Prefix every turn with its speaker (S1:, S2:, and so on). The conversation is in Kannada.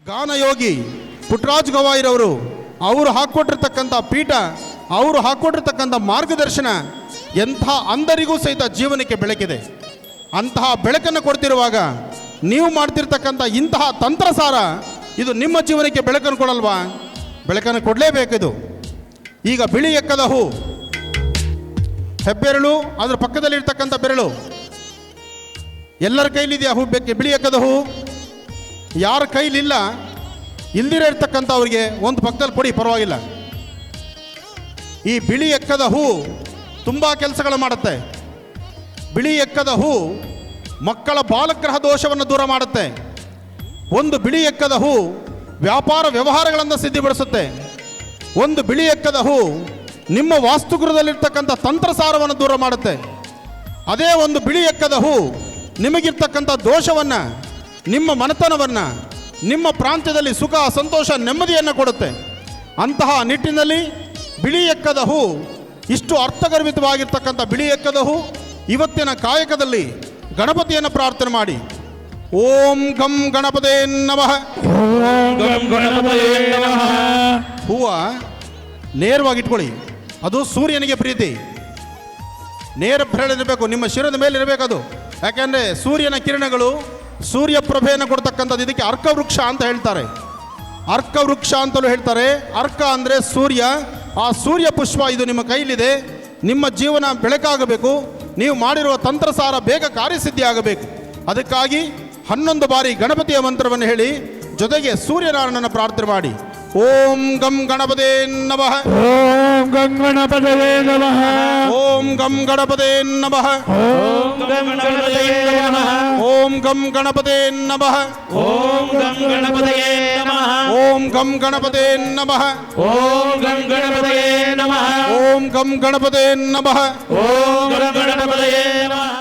S1: ಗಾನಯೋಗಿ ಪುಟ್ಟರಾಜ್ ಗವಾಯಿರವರು ಅವರು ಹಾಕ್ಕೊಟ್ಟಿರ್ತಕ್ಕಂಥ ಪೀಠ, ಅವರು ಹಾಕ್ಕೊಟ್ಟಿರ್ತಕ್ಕಂಥ ಮಾರ್ಗದರ್ಶನ ಎಂಥ ಅಂಧರಿಗೂ ಸಹಿತ ಜೀವನಕ್ಕೆ ಬೆಳಕಿದೆ. ಅಂತಹ ಬೆಳಕನ್ನು ಕೊಡ್ತಿರುವಾಗ ನೀವು ಮಾಡ್ತಿರ್ತಕ್ಕಂಥ ಇಂತಹ ತಂತ್ರಸಾರ ಇದು ನಿಮ್ಮ ಜೀವನಕ್ಕೆ ಬೆಳಕನ್ನು ಕೊಡಲ್ವಾ? ಬೆಳಕನ್ನು ಕೊಡಲೇಬೇಕಿದು. ಈಗ ಬಿಳಿ ಎಕ್ಕದ ಹೂ, ಹೆಬ್ಬೆರಳು, ಅದರ ಪಕ್ಕದಲ್ಲಿರ್ತಕ್ಕಂಥ ಬೆರಳು, ಎಲ್ಲರ ಕೈಲಿದೆಯಾ ಹೂ? ಬಿಳಿ ಎಕ್ಕದ ಹೂ ಯಾರ ಕೈಲಿಲ್ಲ, ಇಲ್ದಿರ ಇರ್ತಕ್ಕಂಥವ್ರಿಗೆ ಒಂದು ಪಕ್ಕದಲ್ಲಿ ಕೊಡಿ, ಪರವಾಗಿಲ್ಲ. ಈ ಬಿಳಿ ಎಕ್ಕದ ಹೂ ತುಂಬ ಕೆಲಸಗಳು ಮಾಡುತ್ತೆ. ಬಿಳಿ ಎಕ್ಕದ ಹೂ ಮಕ್ಕಳ ಬಾಲಗ್ರಹ ದೋಷವನ್ನು ದೂರ ಮಾಡುತ್ತೆ. ಒಂದು ಬಿಳಿ ಎಕ್ಕದ ಹೂ ವ್ಯಾಪಾರ ವ್ಯವಹಾರಗಳನ್ನು ಸಿದ್ಧಿಪಡಿಸುತ್ತೆ. ಒಂದು ಬಿಳಿ ಎಕ್ಕದ ಹೂ ನಿಮ್ಮ ವಾಸ್ತುಗೃಹದಲ್ಲಿರ್ತಕ್ಕಂಥ ತಂತ್ರಸಾರವನ್ನು ದೂರ ಮಾಡುತ್ತೆ. ಅದೇ ಒಂದು ಬಿಳಿ ಎಕ್ಕದ ಹೂ ನಿಮಗಿರ್ತಕ್ಕಂಥ ದೋಷವನ್ನು, ನಿಮ್ಮ ಮನೆತನವನ್ನು, ನಿಮ್ಮ ಪ್ರಾಂತ್ಯದಲ್ಲಿ ಸುಖ, ಸಂತೋಷ, ನೆಮ್ಮದಿಯನ್ನು ಕೊಡುತ್ತೆ. ಅಂತಹ ನಿಟ್ಟಿನಲ್ಲಿ ಬಿಳಿ ಎಕ್ಕದ ಹೂ, ಇಷ್ಟು ಅರ್ಥಗರ್ಭಿತವಾಗಿರ್ತಕ್ಕಂಥ ಬಿಳಿ ಎಕ್ಕದ ಹೂ ಇವತ್ತಿನ ಕಾಯಕದಲ್ಲಿ ಗಣಪತಿಯನ್ನು ಪ್ರಾರ್ಥನೆ ಮಾಡಿ. ಓಂ ಗಂ ಗಣಪತೇ ನಮಃ. ಹೂವ ನೇರವಾಗಿ ಇಟ್ಕೊಳ್ಳಿ, ಅದು ಸೂರ್ಯನಿಗೆ ಪ್ರೀತಿ. ನೇರ ಬೆರಳಿರಬೇಕು, ನಿಮ್ಮ ಶಿರದ ಮೇಲೆ ಇರಬೇಕು ಅದು. ಯಾಕೆಂದರೆ ಸೂರ್ಯನ ಕಿರಣಗಳು ಸೂರ್ಯ ಪ್ರಭೆಯನ್ನು ಕೊಡ್ತಕ್ಕಂಥದ್ದು. ಇದಕ್ಕೆ ಅರ್ಕವೃಕ್ಷ ಅಂತ ಹೇಳ್ತಾರೆ, ಅರ್ಕವೃಕ್ಷ ಅಂತಲೂ ಹೇಳ್ತಾರೆ. ಅರ್ಕ ಅಂದರೆ ಸೂರ್ಯ, ಆ ಸೂರ್ಯ ಪುಷ್ಪ ಇದು ನಿಮ್ಮ ಕೈಲಿದೆ. ನಿಮ್ಮ ಜೀವನ ಬೆಳಕಾಗಬೇಕು, ನೀವು ಮಾಡಿರುವ ತಂತ್ರಸಾರ ಬೇಗ ಕಾರ್ಯಸಿದ್ಧಿ ಆಗಬೇಕು. ಅದಕ್ಕಾಗಿ 11 ಬಾರಿ ಗಣಪತಿಯ ಮಂತ್ರವನ್ನು ಹೇಳಿ ಜೊತೆಗೆ ಸೂರ್ಯನಾರಾಯಣನ ಪ್ರಾರ್ಥನೆ ಮಾಡಿ. ಓಂ ಗಂ ಗಣಪತೇ ನಮಃ.
S2: ಓಂ ಗಂ ಗಣಪತೇ ನಮಃ.
S1: ಓಂ ಗಂ ಗಣಪತೇ ನಮಃ.
S2: ಓಂ ಗಂ ಗಣಪತೇ ನಮಃ.
S1: ಓಂ ಗಂ ಗಣಪತೇ ನಮಃ.
S2: ಓಂ ಗಂ ಗಣಪತೇ ನಮಃ.
S1: ಓಂ ಗಂ ಗಣಪತೇ ನಮಃ.
S2: ಓಂ ಗಂ ಗಣಪತೇ ನಮಃ.
S1: ಓಂ ಗಂ ಗಣಪತೇ ನಮಃ.
S2: ಓಂ ಗಂ ಗಣಪತೇ ನಮಃ.